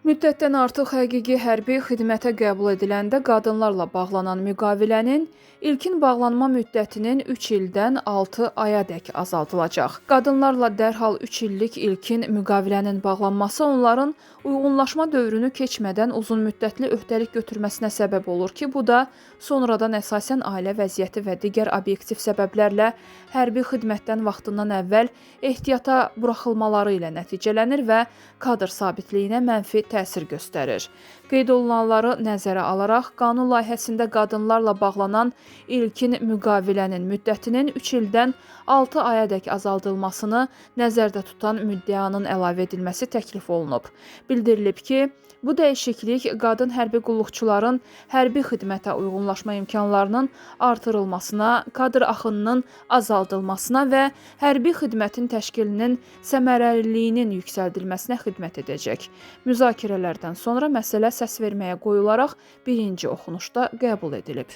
Müddətdən artıq həqiqi hərbi xidmətə qəbul ediləndə qadınlarla bağlanan müqavilənin ilkin bağlanma müddətinin 3 ildən 6 ayadək azaldılacaq. Qadınlarla dərhal 3 illik ilkin müqavilənin bağlanması onların uyğunlaşma dövrünü keçmədən uzunmüddətli öhdəlik götürməsinə səbəb olur ki, bu da sonradan əsasən ailə vəziyyəti və digər obyektiv səbəblərlə hərbi xidmətdən vaxtından əvvəl ehtiyata buraxılmaları ilə nəticələnir və kadr sabitliyinə mənfi təsir göstərir. Qeyd olunanları nəzərə alaraq, qanun layihəsində qadınlarla bağlanan ilkin müqavilənin müddətinin 3 ildən 6 ayadək azaldılmasını nəzərdə tutan müddəanın əlavə edilməsi təklif olunub. Bildirilib ki, bu dəyişiklik qadın hərbi qulluqçuların hərbi xidmətə uyğunlaşma imkanlarının artırılmasına, kadr axınının azaldılmasına və hərbi xidmətin təşkilinin səmərəliliyinin yüksəldilməsinə xidmət edəcək. Müzakirələrdən sonra məsələ səsverməyə qoyularaq birinci oxunuşda qəbul edilib.